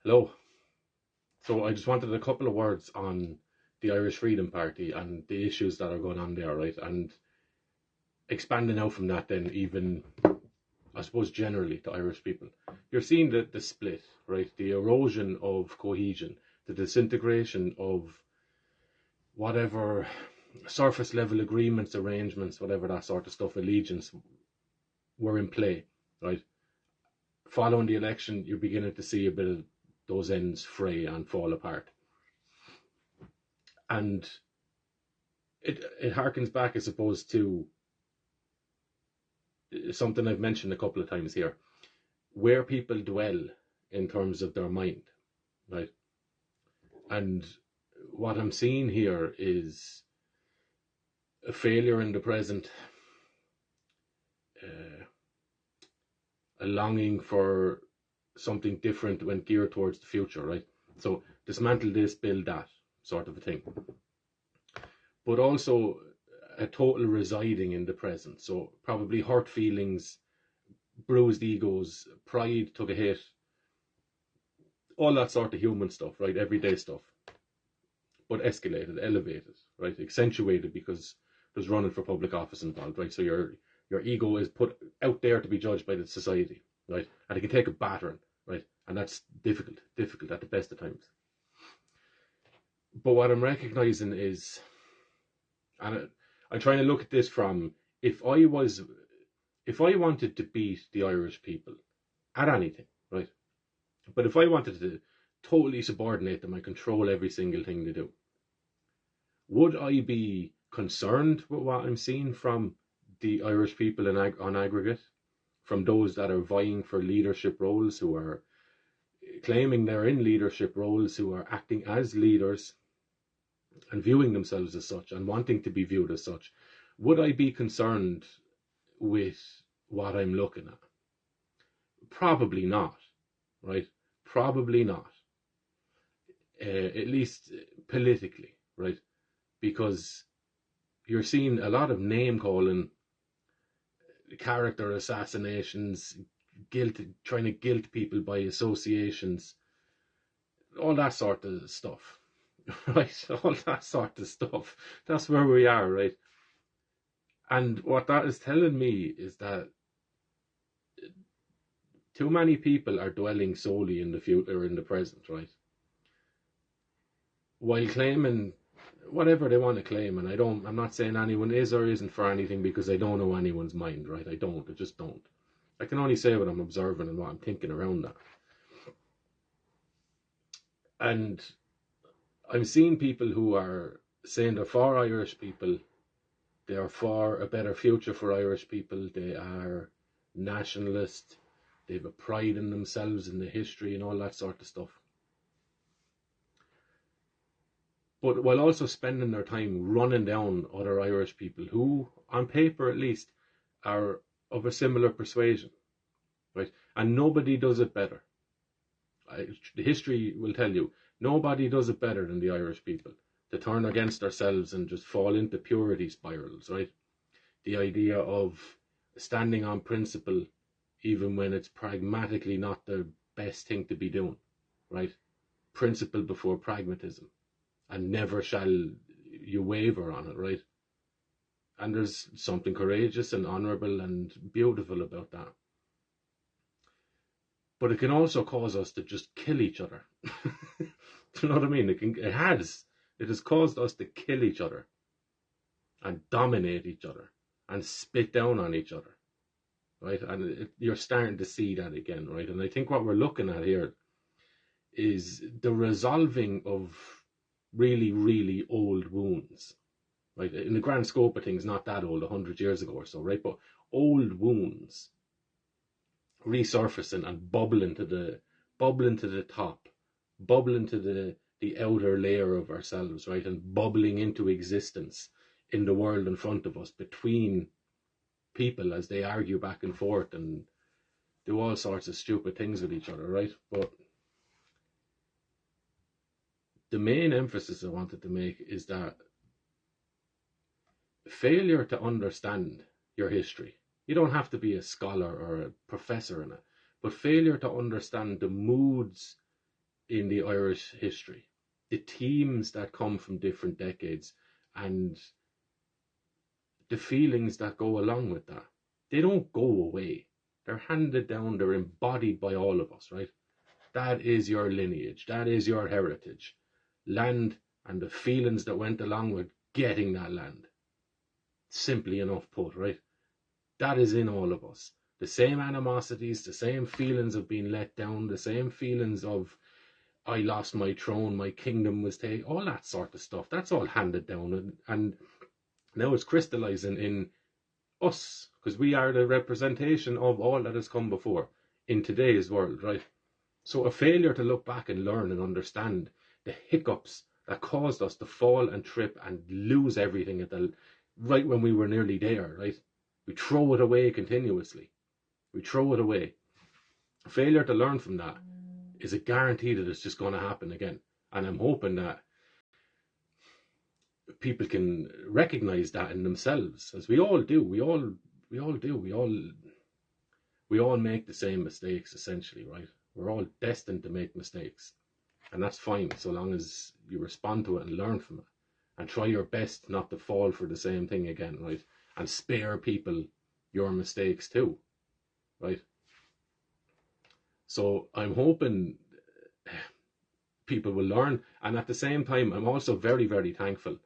Hello. So I just wanted a couple of words on the Irish Freedom Party and the issues that are going on there, right? And expanding out from that, then even I suppose generally to Irish people, you're seeing the split, right? The erosion of cohesion, the disintegration of whatever surface level agreements, arrangements, whatever that sort of stuff, allegiance were in play, right? Following the election, you're beginning to see a bit of those ends fray and fall apart. And it harkens back, I suppose, to something I've mentioned a couple of times here, where people dwell in terms of their mind, right? And what I'm seeing here is a failure in the present, uh, a longing for something different when geared towards the future, right? So dismantle this, build that sort of a thing. But also a total residing in the present. So probably hurt feelings, bruised egos, pride took a hit, all that sort of human stuff, right? Everyday stuff. But escalated, elevated, right? Accentuated because there's running for public office involved, right? So your ego is put out there to be judged by the society, right? And it can take a battering, right? And that's difficult at the best of times. But what I'm recognizing is, and I'm trying to look at this from, if I wanted to beat the Irish people at anything, right? But if I wanted to totally subordinate them and control every single thing they do, would I be concerned with what I'm seeing from the Irish people on aggregate, from those that are vying for leadership roles, who are claiming they're in leadership roles, who are acting as leaders and viewing themselves as such and wanting to be viewed as such? Would I be concerned with what I'm looking at? Probably not, right? Probably not. At least politically, right? Because you're seeing a lot of name calling, character assassinations, guilt, trying to guilt people by associations, all that sort of stuff, right? All that sort of stuff. That's where we are, right? And what that is telling me is that too many people are dwelling solely in the future, in the present, right? While claiming whatever they want to claim, and I'm not saying anyone is or isn't for anything, because I don't know anyone's mind, right? I just don't. I can only say what I'm observing and what I'm thinking around that. And I'm seeing people who are saying they're for Irish people, they are for a better future for Irish people, they are nationalist, they have a pride in themselves, in the history and all that sort of stuff. But while also spending their time running down other Irish people who, on paper at least, are of a similar persuasion, right? And nobody does it better. The history will tell you, nobody does it better than the Irish people, to turn against ourselves and just fall into purity spirals, right? The idea of standing on principle, even when it's pragmatically not the best thing to be doing, right? Principle before pragmatism, and never shall you waver on it, right? And there's something courageous and honourable and beautiful about that. But it can also cause us to just kill each other. Do you know what I mean? It has caused us to kill each other and dominate each other and spit down on each other, right? And you're starting to see that again, right? And I think what we're looking at here is the resolving of really, really old wounds, right? In the grand scope of things, not that old, 100 years ago or so, right? But old wounds resurfacing and bubbling to the top, bubbling to the outer layer of ourselves, right? And bubbling into existence in the world in front of us, between people, as they argue back and forth and do all sorts of stupid things with each other, right? But the main emphasis I wanted to make is that failure to understand your history, you don't have to be a scholar or a professor in it, but failure to understand the moods in the Irish history. The teams that come from different decades and the feelings that go along with that, they don't go away. They're handed down, they're embodied by all of us, right? That is your lineage, that is your heritage. Land and the feelings that went along with getting that land. Simply enough put, right? That is in all of us. The same animosities, the same feelings of being let down, the same feelings of I lost my throne, my kingdom was taken, all that sort of stuff. That's all handed down, and now it's crystallizing in us, because we are the representation of all that has come before in today's world, right? So a failure to look back and learn and understand the hiccups that caused us to fall and trip and lose everything at the right when we were nearly there, right? We throw it away continuously. We throw it away. A failure to learn from that is a guarantee that it's just going to happen again. And I'm hoping that people can recognize that in themselves, as we all do. We all make the same mistakes, essentially, right? We're all destined to make mistakes, and that's fine so long as you respond to it and learn from it and try your best not to fall for the same thing again, right? And spare people your mistakes too, right? So I'm hoping people will learn, and at the same time I'm also very, very thankful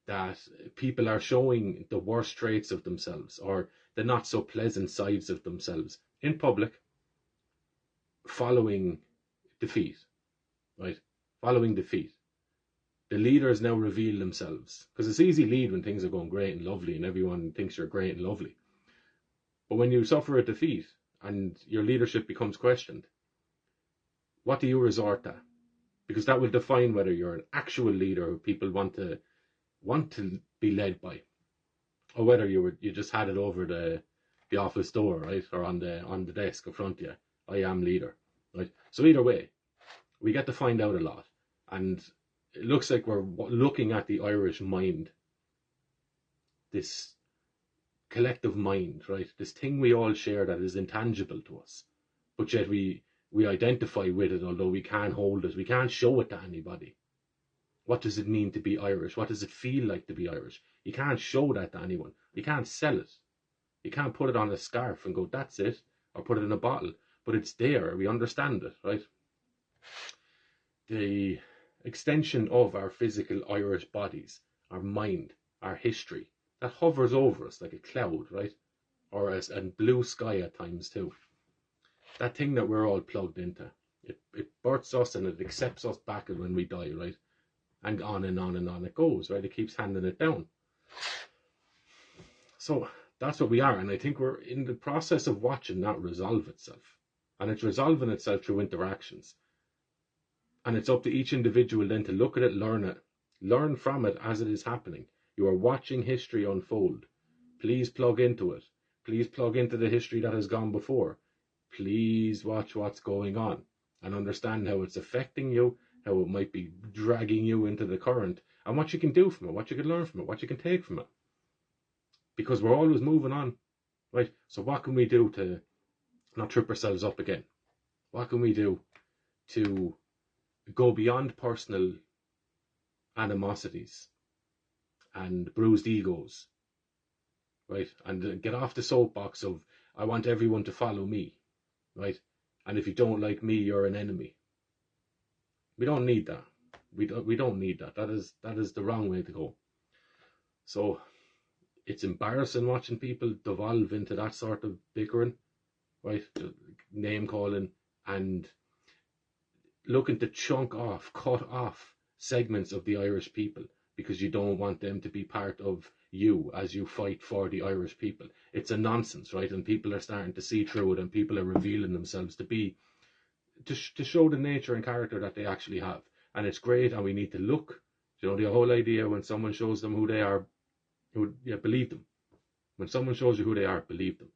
that people are showing the worst traits of themselves or the not so pleasant sides of themselves in public following defeat, right? Following defeat. The leaders now reveal themselves, because it's easy to lead when things are going great and lovely and everyone thinks you're great and lovely. But when you suffer a defeat and your leadership becomes questioned, what do you resort to? Because that will define whether you're an actual leader who people want to be led by, or whether you just had it over the office door, right, or on the desk in front of you. I am leader, right? So either way, we get to find out a lot, and it looks like we're looking at the Irish mind, this collective mind, right? This thing we all share that is intangible to us, but yet we identify with it, although we can't hold it, we can't show it to anybody. What does it mean to be Irish? What does it feel like to be Irish? You can't show that to anyone. You can't sell it. You can't put it on a scarf and go, that's it, or put it in a bottle. But it's there. We understand it, right? The extension of our physical Irish bodies, our mind, our history, that hovers over us like a cloud, right? Or as a blue sky at times too. That thing that we're all plugged into. It births us and it accepts us back when we die, right? And on and on and on it goes, right? It keeps handing it down. So that's what we are, and I think we're in the process of watching that resolve itself. And it's resolving itself through interactions. And it's up to each individual then to look at it, learn from it as it is happening. You are watching history unfold. Please plug into it. Please plug into the history that has gone before. Please watch what's going on and understand how it's affecting you, how it might be dragging you into the current, and what you can do from it, what you can learn from it, what you can take from it. Because we're always moving on, right? So what can we do to not trip ourselves up again? What can we do to go beyond personal animosities and bruised egos, right? And get off the soapbox of, I want everyone to follow me, right? And if you don't like me, you're an enemy. We don't need that. We don't need that. That is the wrong way to go. So it's embarrassing watching people devolve into that sort of bickering, right? Name calling and looking to cut off segments of the Irish people because you don't want them to be part of you as you fight for the Irish people. It's a nonsense, right? And people are starting to see through it, and people are revealing themselves to show the nature and character that they actually have. And it's great, and we need to look. You know, the whole idea when someone shows them who they are, believe them. When someone shows you who they are, believe them.